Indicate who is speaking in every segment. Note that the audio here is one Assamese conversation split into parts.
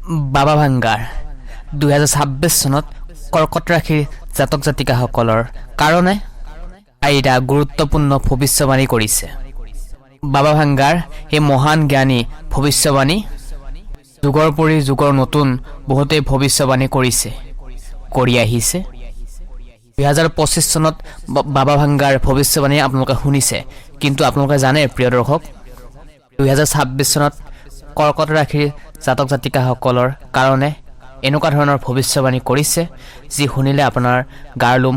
Speaker 1: বাবা ভাঙ্গাৰ 2026 চনত কৰ্কট ৰাশিৰ জাতক জাতিকাসকলৰ কাৰণে এটা গুৰুত্বপূৰ্ণ ভৱিষ্যবাণী কৰিছে। বাবা ভাঙ্গাৰ এই মহান জ্ঞানী ভৱিষ্যবাণী যুগৰ পৰি যুগৰ নতুন বহুতেই ভৱিষ্যবাণী কৰি আহিছে। 2025 চনত বাবা ভাঙ্গাৰ ভৱিষ্যবাণী আপোনালোকে শুনিছে, কিন্তু আপোনালোকে জানে প্ৰিয় দৰ্শক 2026 চনত কৰ্কট ৰাশিৰ জাতক জাতিকাসকলৰ কাৰণে এনেকুৱা ধৰণৰ ভৱিষ্যবাণী কৰিছে যি শুনিলে আপোনাৰ গাৰ লোম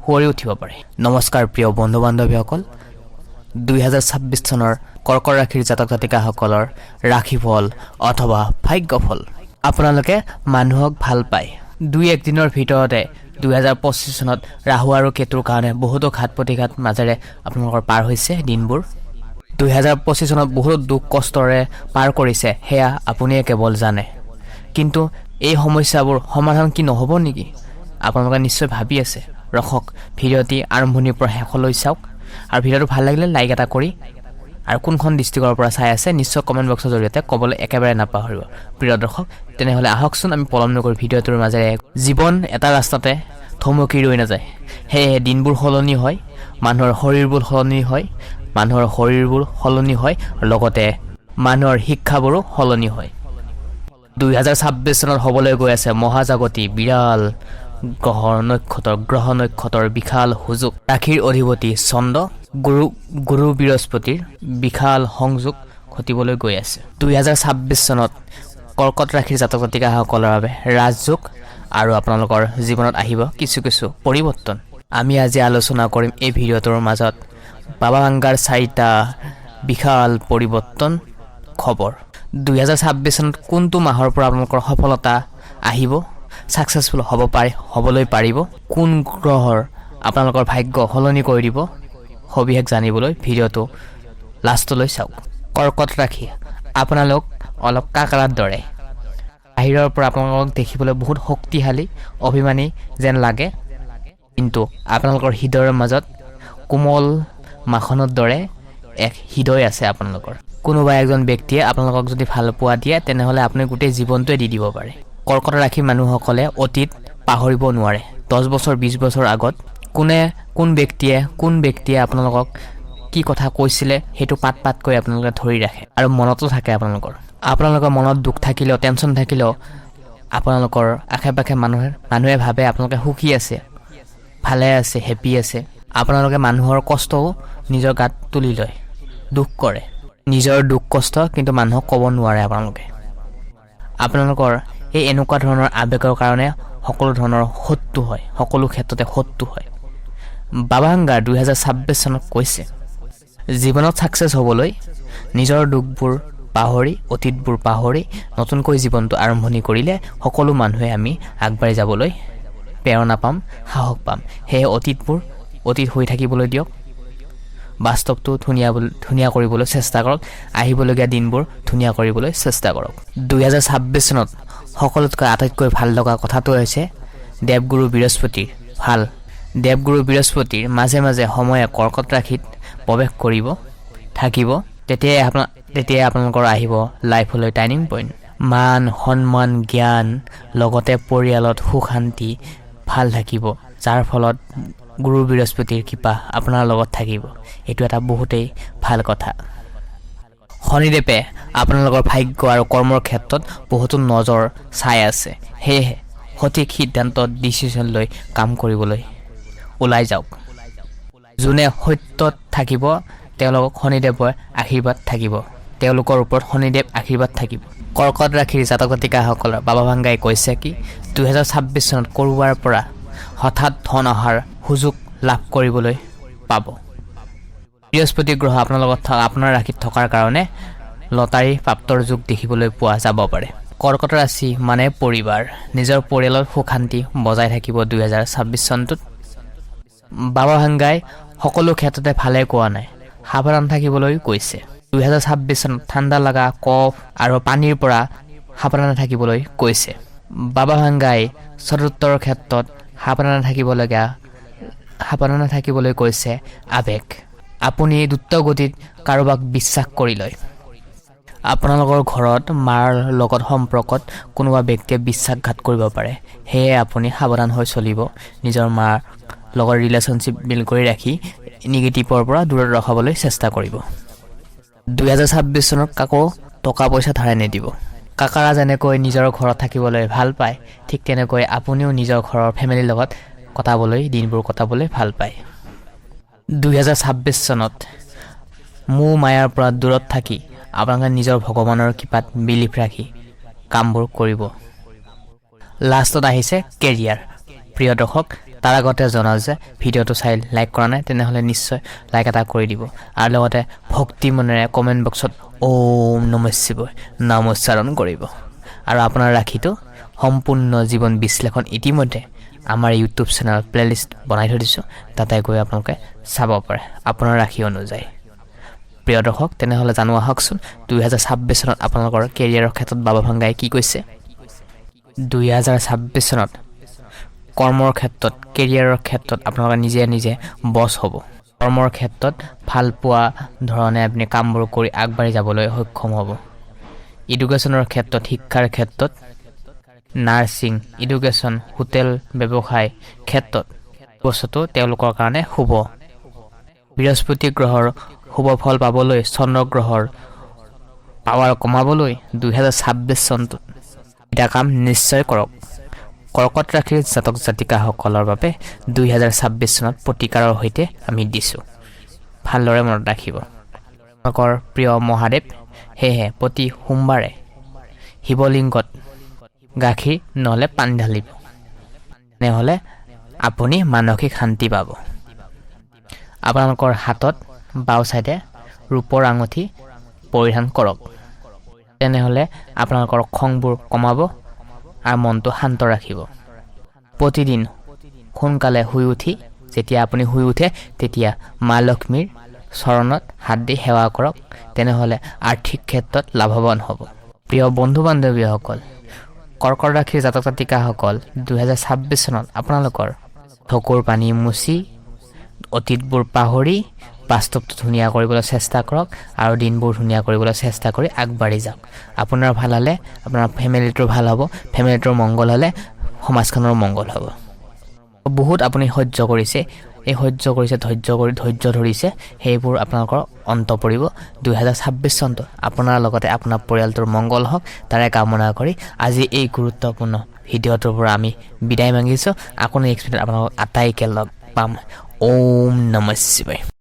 Speaker 1: শুৱৰি উঠিব পাৰে। নমস্কাৰ প্ৰিয় বন্ধু বান্ধৱীসকল, 2026 চনৰ কৰ্কট ৰাশিৰ জাতক জাতিকাসকলৰ ৰাশিফল অথবা ভাগ্যফল। আপোনালোকে মানুহক ভাল পায়। 2-1 দিনৰ ভিতৰতে 2025 চনত ৰাহু আৰু কেতুৰ কাৰণে বহুতো ঘাত প্ৰতিঘাত মাজেৰে আপোনালোকৰ পাৰ হৈছে দিনবোৰ। 2025 চনত বহুত দুখ কষ্টৰে পাৰ কৰিছে, সেয়া আপুনিয়ে কেৱল জানে। কিন্তু এই সমস্যাবোৰ সমাধান কি নহ'ব নেকি? আপোনালোকে নিশ্চয় ভাবি আছে। ৰখক, ভিডিঅ'টি আৰম্ভণিৰ পৰা শেষলৈ চাওক আৰু ভিডিঅ'টো ভাল লাগিলে লাইক এটা কৰি আৰু কোনখন ডিষ্ট্ৰিক্টৰ পৰা চাই আছে নিশ্চয় কমেণ্ট বক্সৰ জৰিয়তে ক'বলৈ একেবাৰে নাপাহৰিব প্ৰিয় দৰ্শক। তেনেহ'লে আহকচোন আমি পলম নকৰি ভিডিঅ'টোৰ মাজেৰে জীৱন এটা ৰাস্তাতে থমকি ৰৈ নাযায়। সেয়েহে দিনবোৰ সলনি হয়, মানুহৰ শৰীৰবোৰ সলনি হয়, লগতে মানুহৰ শিক্ষাবোৰো সলনি হয়। 2026 চনত হ'বলৈ গৈ আছে মহাজাগতি বিৰাল গ্ৰহ নক্ষত্ৰৰ বিশাল সুযোগ। ৰাশিৰ অধিপতি চন্দ্ৰ গুৰু বৃহস্পতিৰ বিশাল সংযোগ ঘটিবলৈ গৈ আছে। 2026 চনত কৰ্কট ৰাশিৰ জাতক জাতিকাসকলৰ বাবে ৰাজযোগ আৰু আপোনালোকৰ জীৱনত আহিব কিছু পৰিৱৰ্তন। আমি আজি আলোচনা কৰিম এই ভিডিঅ'টোৰ মাজত বাবা ভাঙ্গাৰ 4টা বিশাল পৰিৱৰ্তন খবৰ। 2026 চনত কোনটো মাহৰ পৰা আপোনালোকৰ সফলতা আহিব, ছাকচেছফুল হ'বলৈ পাৰিব, কোন গ্ৰহৰ আপোনালোকৰ ভাগ্য সলনি কৰি দিব, সবিশেষ জানিবলৈ ভিডিঅ'টো লাষ্টলৈ চাওক। কৰ্কট ৰাশি, আপোনালোক অলপ কাকাৰাৰ দৰে। বাহিৰৰ পৰা আপোনালোকক দেখিবলৈ বহুত শক্তিশালী অভিমানী যেন লাগে, কিন্তু আপোনালোকৰ হৃদয়ৰ মাজত কোমল মাখনৰ দৰে এক হৃদয় আছে আপোনালোকৰ। কোনোবা এজন ব্যক্তিয়ে আপোনালোকক যদি ভাল পোৱা দিয়ে তেনেহ'লে আপুনি গোটেই জীৱনটোৱে দি দিব পাৰে। কৰ্কট ৰাশিৰ মানুহসকলে অতীত পাহৰিব নোৱাৰে। 10 বছৰ 20 বছৰ আগত কোন ব্যক্তিয়ে আপোনালোকক কি কথা কৈছিলে সেইটো পাতকৈ আপোনালোকে ধৰি ৰাখে আৰু মনতো থাকে। আপোনালোকৰ মনত দুখ থাকিলেও টেনশ্যন থাকিলেও আপোনালোকৰ আশে পাশে মানুহে ভাবে আপোনালোকে সুখী আছে, ভালে আছে, হেপী আছে। আপোনালোকে মানুহৰ কষ্টও নিজৰ গাত তুলি লয়, দুখ কৰে, নিজৰ দুখ কষ্ট কিন্তু মানুহক ক'ব নোৱাৰে। আপোনালোকৰ এই এনেকুৱা ধৰণৰ আৱেগৰ কাৰণে সকলো ধৰণৰ শত্ৰু হয়, সকলো ক্ষেত্ৰতে শত্ৰু হয়। বাবা ভাঙ্গাৰ 2026 চনত কৈছে জীৱনত ছাকচেছ হ'বলৈ নিজৰ দুখবোৰ পাহৰি, অতীতবোৰ পাহৰি নতুনকৈ জীৱনটো আৰম্ভণি কৰিলে সকলো মানুহে আমি আগবাঢ়ি যাবলৈ প্ৰেৰণা পাম, সাহস পাম। সেয়ে অতীত হৈ থাকিবলৈ দিয়ক, বাস্তৱটো ধুনীয়া কৰিবলৈ চেষ্টা কৰক, আহিবলগীয়া দিনবোৰ ধুনীয়া কৰিবলৈ চেষ্টা কৰক। 2026 চনত সকলোতকৈ আটাইতকৈ ভাল লগা কথাটো হৈছে দেৱগুৰু বৃহস্পতিৰ মাজে মাজে সময়ে কৰ্কট ৰাশিত প্ৰৱেশ থাকিব। তেতিয়াই আপোনালোকৰ আহিব লাইফলৈ টাৰ্ণিং পইণ্ট। মান সন্মান জ্ঞান লগতে পৰিয়ালত সুখ শান্তি ভাল থাকিব, যাৰ ফলত গুৰু বৃহস্পতিৰ কৃপা আপোনাৰ লগত থাকিব। এইটো এটা বহুতেই ভাল কথা। শনিদেৱে আপোনালোকৰ ভাগ্য আৰু কৰ্মৰ ক্ষেত্ৰত বহুতো নজৰ চাই আছে। সেয়েহে সঠিক সিদ্ধান্ত ডিচিশ্যন লৈ কাম কৰিবলৈ ওলাই যাওক। যোনে সত্যত থাকিব তেওঁলোকৰ ওপৰত শনিদেৱ আশীৰ্বাদ থাকিব। কৰ্কট ৰাশিৰ জাতক জাতিকাসকলৰ বাবা ভাঙ্গাই কৈছে কি 2026 চনত ক'ৰবাৰ পৰা হঠাৎ ধন অহাৰ সুযোগ লাভ কৰিবলৈ পাব। বৃহস্পতি গ্ৰহ আপোনাৰ ৰাশিত থকাৰ কাৰণে লটাৰী প্ৰাপ্তৰ যোগ দেখিবলৈ পোৱা যাব পাৰে। কৰ্কট ৰাশি মানে পৰিবাৰ, নিজৰ পৰিয়ালৰ সুখ শান্তি বজাই থাকিব 2026 চনটোত। বাবা ভাঙ্গাই সকলো ক্ষেত্ৰতে ভালে কোৱা নাই, সাৱধান থাকিবলৈ কৈছে। 2026 চনত ঠাণ্ডা লগা কফ আৰু পানীৰ পৰা সাৱধানে থাকিবলৈ কৈছে। বাবা ভাঙ্গাই চতুৰ্থৰ ক্ষেত্ৰত সাৱধানে থাকিবলৈ কৈছে। আৱেগ, আপুনি দ্ৰুত গতিত কাৰোবাক বিশ্বাস কৰি লয় আপোনালোকৰ ঘৰত মাৰ লগত সম্পৰ্কত কোনোবা ব্যক্তিয়ে বিশ্বাসঘাত কৰিব পাৰে, সেয়ে আপুনি সাৱধান হৈ চলিব। নিজৰ মাৰ লগত ৰিলেশ্যনশ্বিপ বিল্ড কৰি ৰাখি নিগেটিভৰ পৰা দূৰত ৰখাবলৈ চেষ্টা কৰিব। 2026 চনত কাকো টকা পইচা ধাৰে নিদিব। কাকাৰা যেনেকৈ নিজৰ ঘৰত থাকিবলৈ ভাল পায়, ঠিক তেনেকৈ আপুনিও নিজৰ ঘৰৰ ফেমিলিৰ লগত দিনবোৰ কটাবলৈ ভাল পায়। 2026 চনত মোহ মায়াৰ পৰা দূৰত থাকি আপোনালোকে নিজৰ ভগৱানৰ কৃপাত বিলিভ ৰাখি কামবোৰ কৰিব। লাষ্টত আহিছে কেৰিয়াৰ। প্ৰিয় দৰ্শক, তাৰ আগতে জনাওঁ যে ভিডিঅ'টো চাই লাইক কৰা নাই তেনেহ'লে নিশ্চয় লাইক এটা কৰি দিব আৰু লগতে ভক্তি মনেৰে কমেণ্ট বক্সত ওম নমঃ শিৱায় নাম উচ্চাৰণ কৰিব। আৰু আপোনাৰ ৰাশিটো সম্পূৰ্ণ জীৱন বিশ্লেষণ ইতিমধ্যে আমাৰ ইউটিউব চেনেল প্লেলিষ্ট বনাই থৈ দিছোঁ, তাতে গৈ আপোনালোকে চাব পাৰে আপোনাৰ ৰাশি অনুযায়ী। প্ৰিয় দৰ্শক, তেনেহ'লে জানো আহকচোন 2026 চনত আপোনালোকৰ কেৰিয়াৰৰ ক্ষেত্ৰত বাবা ভাংগাই কি কৈছে। 2026 চনত কৰ্মৰ ক্ষেত্ৰত, কেৰিয়াৰৰ ক্ষেত্ৰত আপোনালোকে নিজে বছ হ'ব। কৰ্মৰ ক্ষেত্ৰত ভাল পোৱা ধৰণে আপুনি কামবোৰ কৰি আগবাঢ়ি যাবলৈ সক্ষম হ'ব। এডুকেশ্যনৰ ক্ষেত্ৰত, শিক্ষাৰ ক্ষেত্ৰত, নাৰ্ছিং, এডুকেশ্যন, হোটেল ব্যৱসায় ক্ষেত্ৰত বস্তুটো তেওঁলোকৰ কাৰণে শুভ। বৃহস্পতি গ্ৰহৰ শুভ ফল পাবলৈ, চন্দ্ৰ গ্ৰহৰ পাৱাৰ কমাবলৈ 2026 চনটোত এটা কাম নিশ্চয় কৰক। কৰ্কট ৰাশিৰ জাতক জাতিকাসকলৰ বাবে 2026 চনত প্ৰতিকাৰৰ সৈতে আমি দিছোঁ, ভালদৰে মনত ৰাখিব। আপোনালোকৰ প্ৰিয় মহাদেৱ, সেয়েহে প্ৰতি সোমবাৰে শিৱলিংগত গাখীৰ নহ'লে পানী ঢালিব, তেনেহ'লে আপুনি মানসিক শান্তি পাব। আপোনালোকৰ হাতত বাওঁ চাইডে ৰূপৰ আঙুঠি পৰিধান কৰক, তেনেহ'লে আপোনালোকৰ খংবোৰ কমাব আৰু মনটো শান্ত ৰাখিব। প্ৰতিদিন সোনকালে শুই উঠি যেতিয়া আপুনি শুই উঠে তেতিয়া মা লক্ষ্মীৰ চৰণত হাত দি সেৱা কৰক, তেনেহ'লে আৰ্থিক ক্ষেত্ৰত লাভৱান হ'ব। প্ৰিয় বন্ধু বান্ধৱীসকল, কৰ্কট ৰাশিৰ জাতক জাতিকাসকল 2026 চনত আপোনালোকৰ চকুৰ পানী মুচি অতীতবোৰ পাহৰি বাস্তৱটো ধুনীয়া কৰিবলৈ চেষ্টা কৰক আৰু দিনবোৰ ধুনীয়া কৰিবলৈ চেষ্টা কৰি আগবাঢ়ি যাওক। আপোনাৰ ভাল হ'লে আপোনাৰ ফেমিলিটোৰ ভাল হ'ব, ফেমিলিটোৰ মংগল হ'লে সমাজখনৰ মংগল হ'ব। বহুত আপুনি সহ্য কৰিছে, ধৈৰ্য ধৰিছে, সেইবোৰ আপোনালোকৰ অন্ত পৰিব। 2026 চনটো আপোনাৰ লগতে আপোনাৰ পৰিয়ালটোৰ মংগল হওক তাৰে কামনা কৰি আজি এই গুৰুত্বপূৰ্ণ ভিডিঅ'টোৰ পৰা আমি বিদায় মাগিছোঁ। আকৌ নেক্সট ভিডিঅ'ত আপোনালোকক আটাইকে লগ পাম। ওম নমঃ শিৱায়।